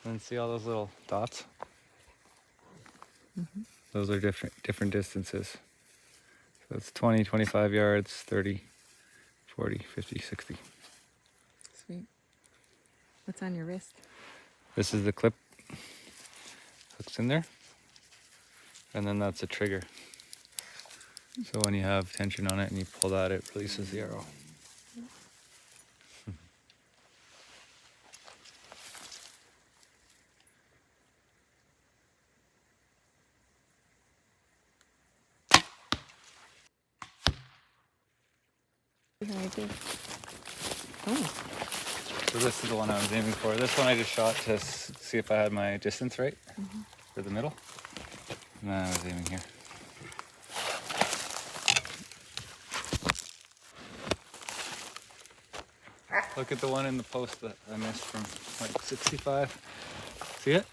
And see all those little dots? Mm-hmm. Those are different distances. So it's 20, 25 yards, 30, 40, 50, 60. Sweet. What's on your wrist? This is the clip. Hooks in there. And then that's a trigger. So when you have tension on it and you pull that, it releases the arrow. Right there. Oh. So this is the one I was aiming for. This one I just shot to see if I had my distance right for the middle. And then I was aiming here. Look at the one in the post that I missed from like 65. See it?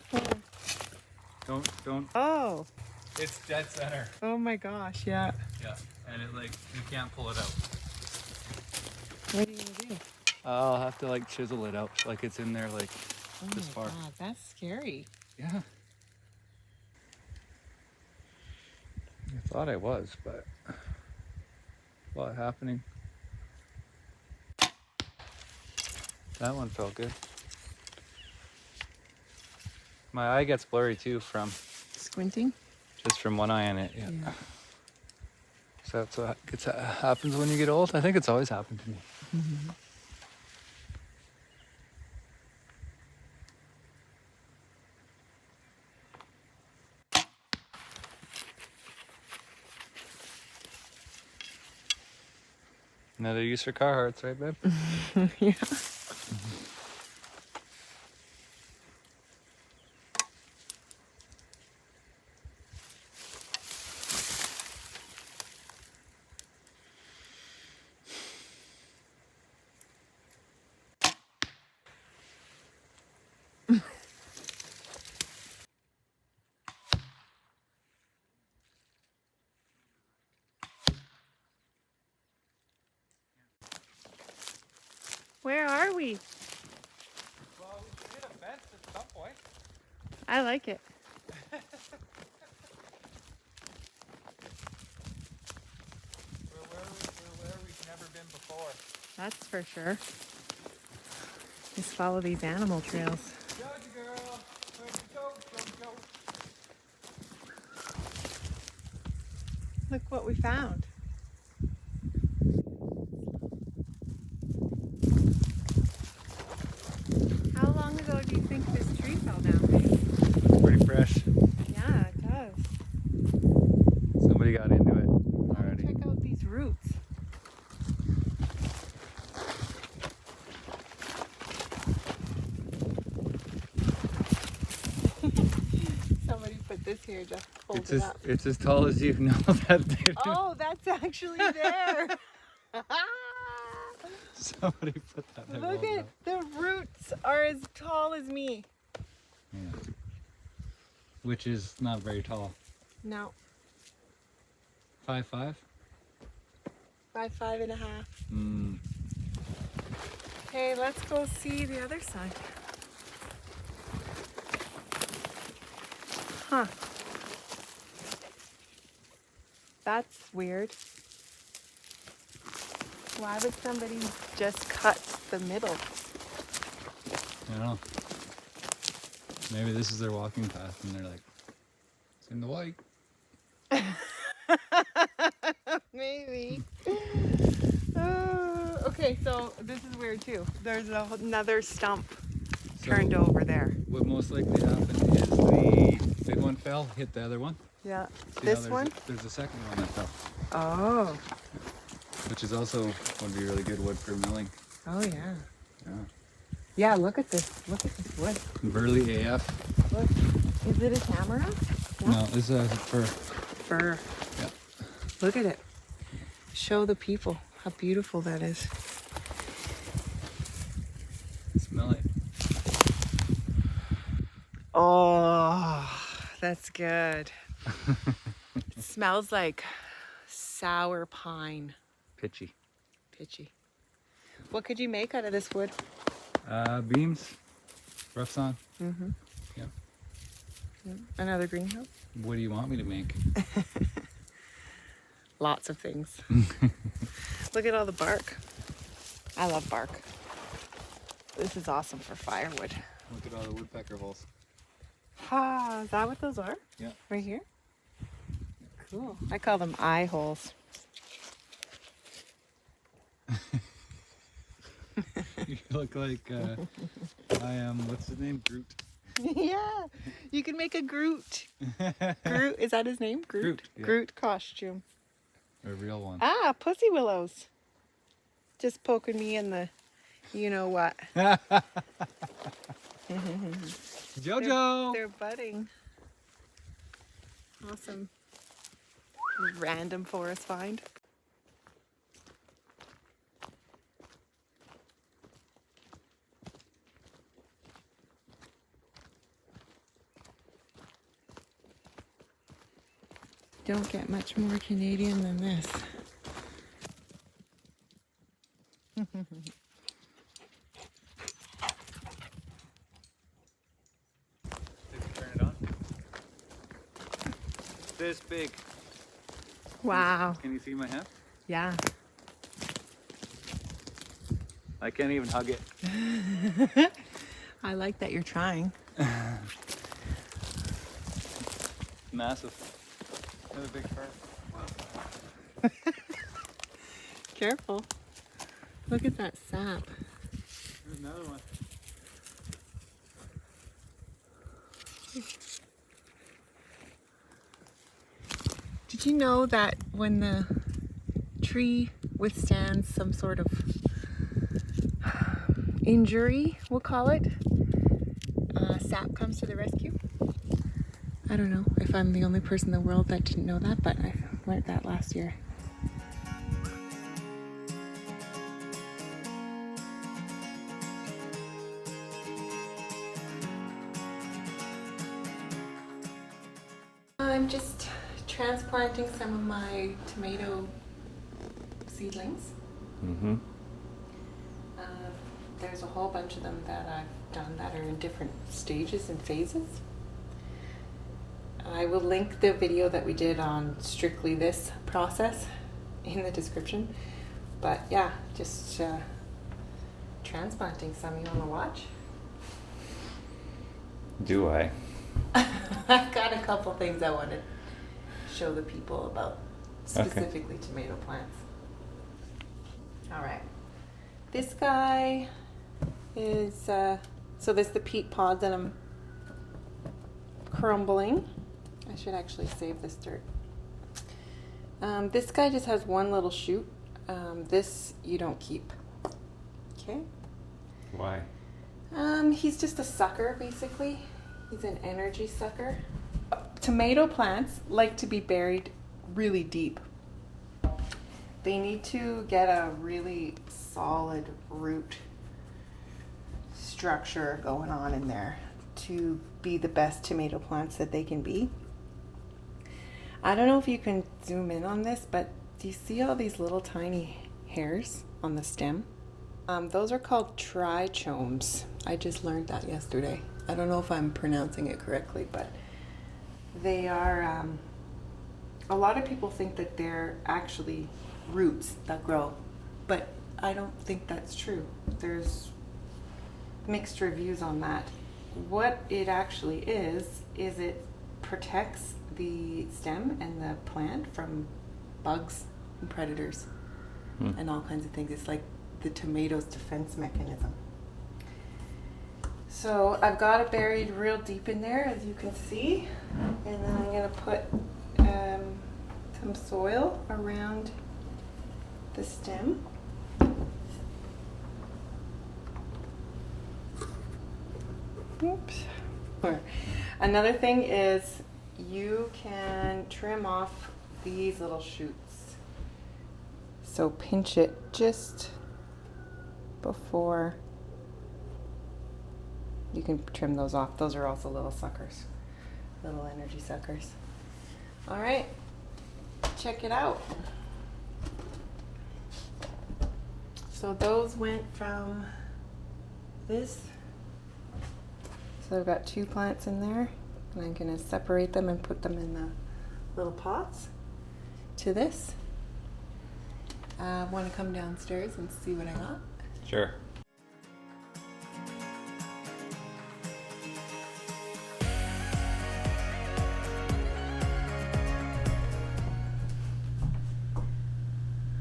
Don't. Oh. It's dead center. Oh my gosh, yeah. Yeah, and it like, you can't pull it out. What are you gonna do? I'll have to like chisel it out like it's in there like this far. God, that's scary. Yeah. I thought I was, but a lot happening. That one felt good. My eye gets blurry too from Squinting? just from one eye in it. Yeah. So that's what happens when you get old. I think it's always happened to me. Mm-hmm. Another use for Carhartts, right, babe? Yeah. Where are we? Well, we should hit a fence at some point. I like it. We're where we've never been before. That's for sure. Just follow these animal trails. Judge girl, where'd you go? Look what we found. How long ago do you think this tree fell down? Pretty fresh. Yeah, it does. Somebody got into it already. Check out these roots. Somebody put this here to hold it up. It's as tall as you know that. Oh, that's actually there. Somebody put that there. Look at the roots are as tall as me. Yeah. Which is not very tall. No, 5'5"? by 5.5. Mm. Okay, let's go see the other side. Huh. That's weird. Why would somebody just cut the middle? I don't know. Maybe this is their walking path and they're like, it's in the white. Maybe. Okay, so this is weird too. There's another stump turned over there. What most likely happened is the big one fell, hit the other one. Yeah. See This how one? There's a second one that fell, Oh. which is also would be really good wood for milling. Oh yeah. Yeah. Yeah, look at this. Look at this wood. Burley AF. Look. Is it a tamara? No, this is for Fir. yeah. Look at it. Show the people how beautiful that is. Smell it. Oh, that's good. It smells like sour pine. Pitchy. Pitchy. What could you make out of this wood? Beams. Rough's on. Mm-hmm. Yeah. Another greenhouse. What do you want me to make? Lots of things. Look at all the bark. I love bark. This is awesome for firewood. Look at all the woodpecker holes. Ha, is that what those are? Yeah. Right here? Cool. I call them eye holes. You look like I am. What's his name? Groot. Yeah, you can make a Groot. Groot, is that his name? Groot? Groot, yeah. Groot costume. A real one. Ah, pussy willows. Just poking me in the, you know what. Jojo. They're budding. Awesome. Random forest find. Don't get much more Canadian than this. Did you turn it on? This big. Wow. Can you see my hand? Yeah. I can't even hug it. I like that you're trying. Massive. Another big fern. Careful. Look at that sap. There's another one. Did you know that when the tree withstands some sort of injury, we'll call it, sap comes to the rescue? I don't know if I'm the only person in the world that didn't know that, but I learned that last year. I'm just transplanting some of my tomato seedlings. Mm-hmm. There's a whole bunch of them that I've done that are in different stages and phases. I will link the video that we did on strictly this process in the description. But yeah, just transplanting some. You want to watch? Do I? I've got a couple things I want to show the people about, specifically tomato plants. All right. This guy is, so this is the peat pod that I'm crumbling. I should actually save this dirt. This guy just has one little shoot. This you don't keep. Okay? Why? He's just a sucker, basically. He's an energy sucker. Tomato plants like to be buried really deep. They need to get a really solid root structure going on in there to be the best tomato plants that they can be. I don't know if you can zoom in on this, but do you see all these little tiny hairs on the stem? Those are called trichomes. I just learned that yesterday. I don't know if I'm pronouncing it correctly, but they are, a lot of people think that they're actually roots that grow, but I don't think that's true. There's mixed reviews on that. What it actually is it protects the stem and the plant from bugs and predators and all kinds of things. It's like the tomato's defense mechanism. So I've got it buried real deep in there, as you can see, and then I'm going to put some soil around the stem. Oops. Another thing is you can trim off these little shoots. So pinch it just before. You can trim those off. Those are also little suckers, little energy suckers. All right, check it out. So those went from this So I've got 2 plants in there, and I'm gonna separate them and put them in the little pots to this. Want to come downstairs and see what I got? Sure.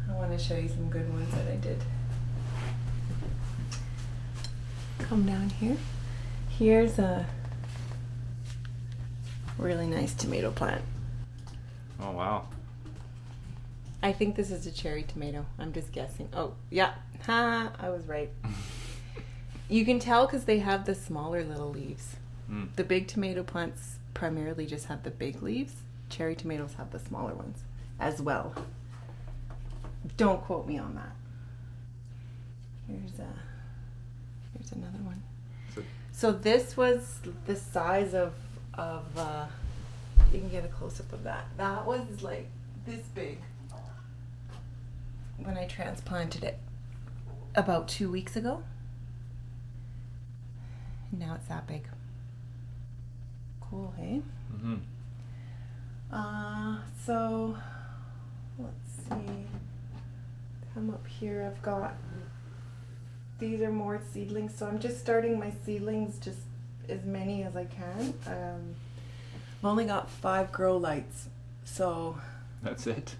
I want to show you some good ones that I did. Come down here. Here's a really nice tomato plant. Oh, wow. I think this is a cherry tomato. I'm just guessing. Oh, yeah. Ha, I was right. You can tell because they have the smaller little leaves. Mm. The big tomato plants primarily just have the big leaves. Cherry tomatoes have the smaller ones as well. Don't quote me on that. Here's another one. So this was the size of you can get a close-up of that. That was like this big when I transplanted it about 2 weeks ago. Now it's that big. Cool, hey? Mm-hmm. So let's see. Come up here. I've got, these are more seedlings, so I'm just starting my seedlings, just as many as I can. I've only got 5 grow lights, so That's it.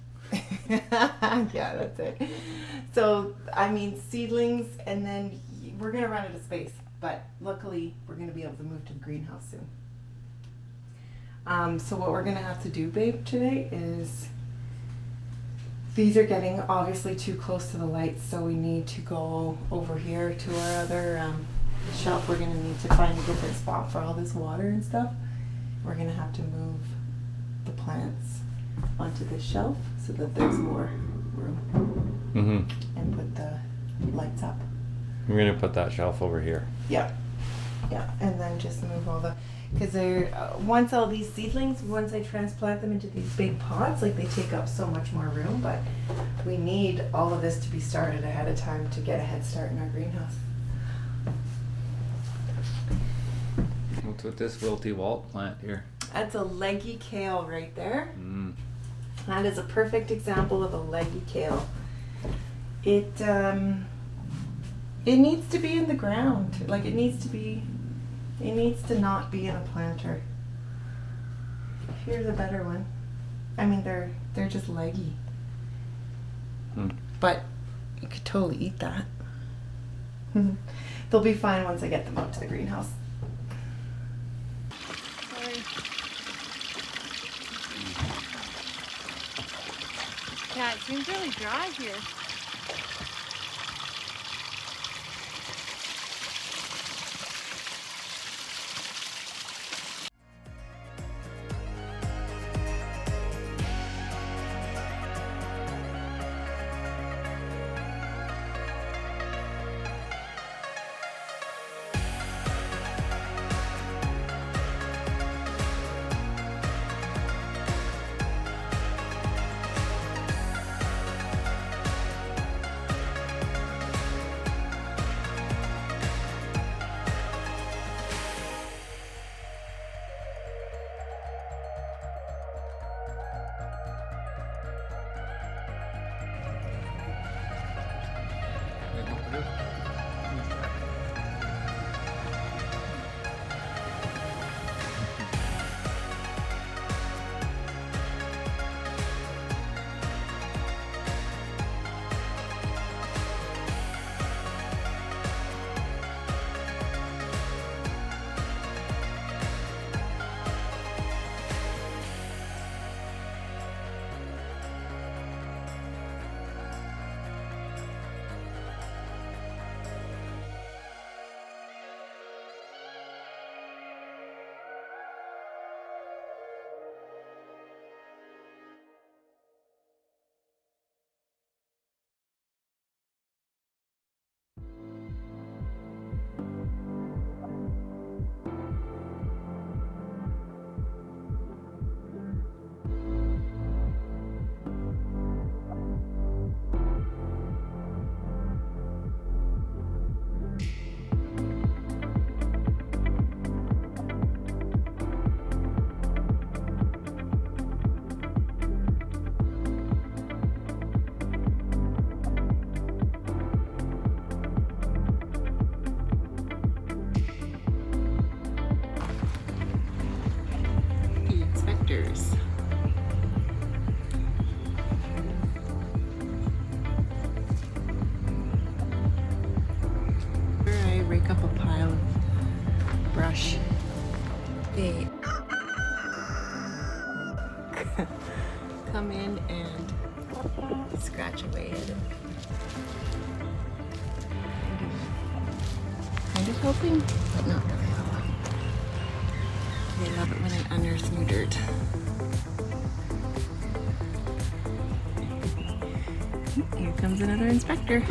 yeah, that's it. So I mean seedlings, and then we're gonna run out of space, but luckily we're gonna be able to move to the greenhouse soon. So what we're gonna have to do, babe, today is, these are getting obviously too close to the lights, so we need to go over here to our other shelf. We're gonna need to find a different spot for all this water and stuff. We're gonna have to move the plants onto this shelf so that there's more room, Mm-hmm. and put the lights up. We're gonna put that shelf over here. Yeah, and then just move all the, because they're once all these seedlings, once I transplant them into these big pots, like they take up so much more room, but we need all of this to be started ahead of time to get a head start in our greenhouse. What's with this wilty Walt plant here? That's a leggy kale right there. Mm. That is a perfect example of a leggy kale. It needs to be in the ground. Like it needs to not be in a planter. Here's a better one. I mean, they're just leggy. Mm. But you could totally eat that. They'll be fine once I get them out to the greenhouse. Sorry. Yeah, it seems really dry here. spiders. I rake up a pile of brush. They come in and scratch away at it. Kind of helping, but not really helping. They love it when I unearth new dirt. Here comes another inspector.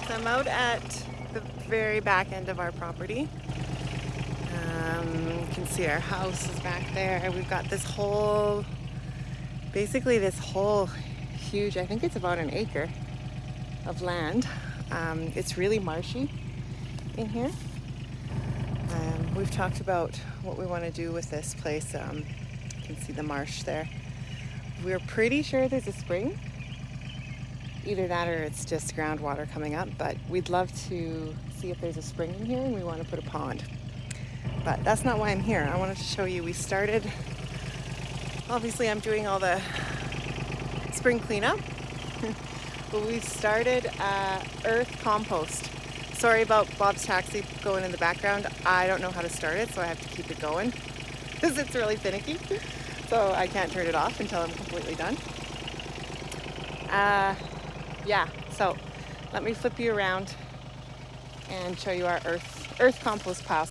So I'm out at the very back end of our property. You can see our house is back there. We've got this whole, basically this whole huge, I think it's about an acre of land. It's really marshy in here. We've talked about what we want to do with this place. You can see the marsh there. We're pretty sure there's a spring. Either that or it's just groundwater coming up, but we'd love to see if there's a spring in here, and we want to put a pond. But that's not why I'm here. I wanted to show you, we started, obviously I'm doing all the spring cleanup, but we started earth compost. Sorry about Bob's taxi going in the background. I don't know how to start it, so I have to keep it going because it's really finicky. So I can't turn it off until I'm completely done. Yeah, so let me flip you around and show you our earth compost pile.